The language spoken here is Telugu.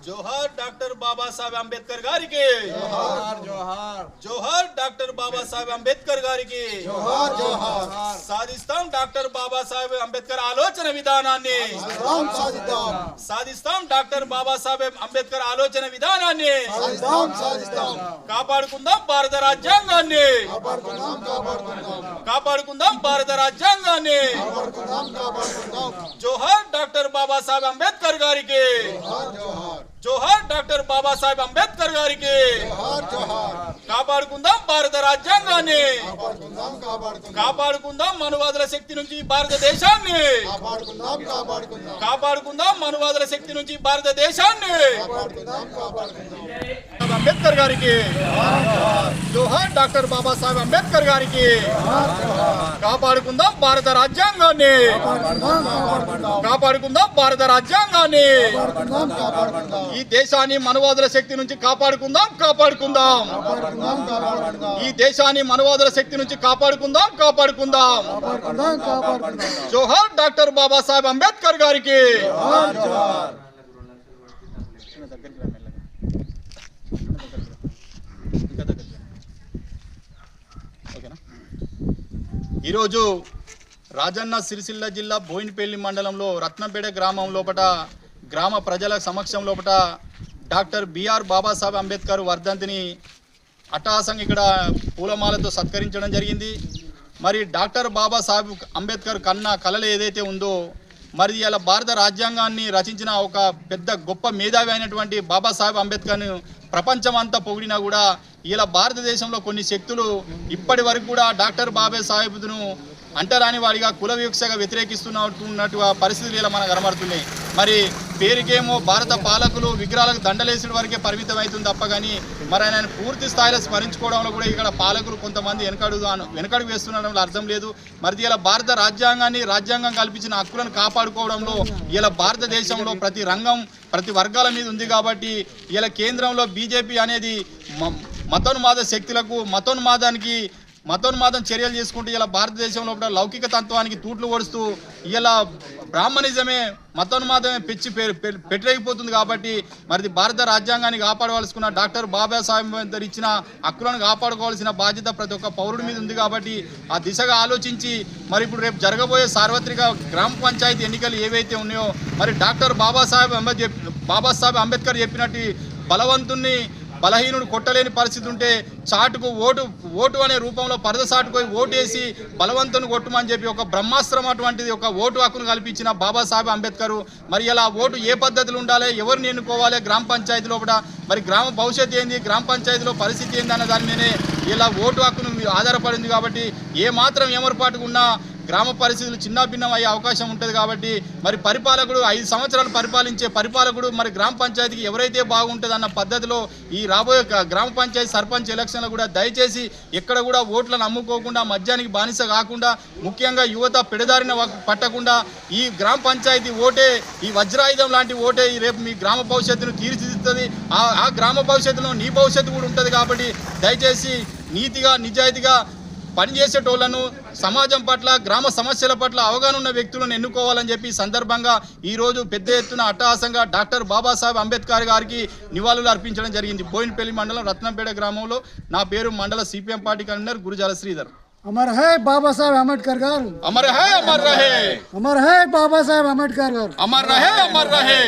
जोहार डॉक्टर बाबा साहेब अंबेडकर गारी के जोहार जोहार जोहार डॉक्टर बाबा साहेब अंबेडकर गारी के जोहार जोहार సాధిస్తాం డాక్టర్ బాబా సాహెబ్ అంబేద్కర్ ఆలోచన విధానాన్ని సాధిస్తాం డాక్టర్ బాబా సాహెబ్ అంబేద్కర్ ఆలోచన విధానాన్ని కాపాడుకుందాం భారత రాజ్యాంగాన్ని కాపాడుకుందాం భారత రాజ్యాంగాన్ని జోహార్ డాక్టర్ బాబా సాహెబ్ అంబేద్కర్ గారికి జోహార్ డాక్టర్ బాబా సాహెబ్ అంబేద్కర్ గారికి కాపాడుకుందాం భారత రాజ్యాంగాన్ని కాపాడుకుందాం మనువాదుల శక్తి నుంచి భారతదేశాన్ని కాపాడుకుందాం మనువాదుల శక్తి నుంచి భారతదేశాన్ని అంబేద్కర్ గారికి జోహార్ డాక్టర్ బాబా సాహెబ్ అంబేద్కర్ గారికి కాపాడుకుందాం భారత రాజ్యాంగాన్ని కాపాడుకుందాం భారత రాజ్యాంగాన్ని ఈ దేశాన్ని మనువాదుల శక్తి నుంచి కాపాడుకుందాం కాపాడుకుందాం ఈ దేశాన్ని మనువాదుల శక్తి నుంచి కాపాడుకుందాం కాపాడుకుందాం జోహార్ డాక్టర్ బాబా సాహెబ్ అంబేద్కర్ గారికి ఈరోజు రాజన్న సిరిసిల్ల జిల్లా బోయినపల్లి మండలంలో రత్నంపేట గ్రామం లోపట గ్రామ ప్రజల సమక్షం లోపట డాక్టర్ బిఆర్ బాబాసాహెబ్ అంబేద్కర్ వర్ధంతిని అట్టహాసంగా ఇక్కడ పూలమాలతో సత్కరించడం జరిగింది. మరి డాక్టర్ బాబాసాహెబ్ అంబేద్కర్ కన్నా కలలు ఏదైతే ఉందో మరి ఇలా భారత రాజ్యాంగాన్ని రచించిన ఒక పెద్ద గొప్ప మేధావి అయినటువంటి బాబాసాహెబ్ అంబేద్కర్ను ప్రపంచమంతా పొగిడినా కూడా ఇలా భారతదేశంలో కొన్ని శక్తులు ఇప్పటి వరకు కూడా డాక్టర్ బాబాసాహెబ్ను అంటరాని వాడిగా కుల వివక్షగా వ్యతిరేకిస్తున్నట్టు పరిస్థితులు ఇలా మనకు కనబడుతున్నాయి. మరి పేరుకేమో భారత పాలకులు విగ్రహాలకు దండలేసిన వరకే పరిమితం అవుతుంది తప్ప కానీ మరి ఆయన పూర్తి స్థాయిలో స్మరించుకోవడంలో కూడా ఇక్కడ పాలకులు కొంతమంది వెనకడుగు వేస్తుండడంలో అర్థం లేదు. మరి ఇలా భారత రాజ్యాంగం కల్పించిన హక్కులను కాపాడుకోవడంలో ఇలా భారతదేశంలో ప్రతి రంగం ప్రతి వర్గాల మీద ఉంది కాబట్టి ఇలా కేంద్రంలో బీజేపీ అనేది మతోన్మాద శక్తులకు మతోన్మాదం చర్యలు చేసుకుంటూ ఇలా భారతదేశంలో లౌకిక తత్వానికి తూట్లు ఓడుస్తూ ఇలా బ్రాహ్మణిజమే మతోన్మాదమే పెట్టలేకపోతుంది. కాబట్టి మరి భారత రాజ్యాంగాన్ని కాపాడవలసుకున్న డాక్టర్ బాబాసాహెబ్ అంబేద్కర్ ఇచ్చిన హక్కులను కాపాడుకోవాల్సిన బాధ్యత ప్రతి ఒక్క పౌరుడి మీద ఉంది. కాబట్టి ఆ దిశగా ఆలోచించి మరి ఇప్పుడు రేపు జరగబోయే సార్వత్రిక గ్రామ పంచాయతీ ఎన్నికలు ఏవైతే ఉన్నాయో మరి డాక్టర్ బాబాసాహెబ్ అంబేద్కర్ చెప్పినట్టు బలవంతుణ్ణి బలహీనుడు కొట్టలేని పరిస్థితి ఉంటే చాటుకు ఓటు అనే రూపంలో పరద చాటుపోయి ఓటేసి బలవంతుని కొట్టుమని చెప్పి ఒక బ్రహ్మాస్త్రం అటువంటిది ఒక ఓటు హక్కును కల్పించిన బాబాసాహెబ్ అంబేద్కర్ మరి ఇలా ఓటు ఏ పద్ధతులు ఉండాలి ఎవరిని ఎన్నుకోవాలి గ్రామ పంచాయతీ లోపల మరి గ్రామ భవిష్యత్తు ఏంది గ్రామ పంచాయతీలో పరిస్థితి ఏంది అన్న దాని మీదనే ఇలా ఓటు హక్కును ఆధారపడింది. కాబట్టి ఏ మాత్రం ఏమరపాటుగా ఉన్నా గ్రామ పరిస్థితులు చిన్నాభిన్నం అయ్యే అవకాశం ఉంటుంది. కాబట్టి మరి పరిపాలకుడు 5 సంవత్సరాలు పరిపాలించే పరిపాలకుడు మరి గ్రామ పంచాయతీకి ఎవరైతే బాగుంటుందన్న పద్ధతిలో ఈ రాబోయే గ్రామ పంచాయతీ సర్పంచ్ ఎలక్షన్లు కూడా దయచేసి ఎక్కడ కూడా ఓట్లను అమ్ముకోకుండా మద్యానికి బానిస కాకుండా ముఖ్యంగా యువత పెడదారిన పట్టకుండా ఈ గ్రామ పంచాయతీ ఓటే ఈ వజ్రాయుధం లాంటి ఓటే రేపు మీ గ్రామ భవిష్యత్తును తీర్చిదిద్దుతుంది. ఆ గ్రామ భవిష్యత్తులో నీ భవిష్యత్తు కూడా ఉంటుంది. కాబట్టి దయచేసి నీతిగా నిజాయితీగా పనిచేసేటోళ్లను సమాజం పట్ల గ్రామ సమస్యల పట్ల అవగాహన ఉన్న వ్యక్తులను ఎన్నుకోవాలని చెప్పి సందర్భంగా ఈరోజు పెద్ద ఎత్తున అట్టహాసంగా డాక్టర్ బాబాసాహెబ్ అంబేద్కర్ గారికి నివాళులు అర్పించడం జరిగింది. బోయినపల్లి మండలం రత్నంపేట గ్రామంలో. నా పేరు మండల CPM party convener Gurujala Sridhar. Amar high Babasaheb Ambedkar గారు, అమర్ హై అమర్ రహే, అమర్ హై బాబాసాహెబ్ అంబేద్కర్ గారు, అమర్ రహే అమర్ రహే.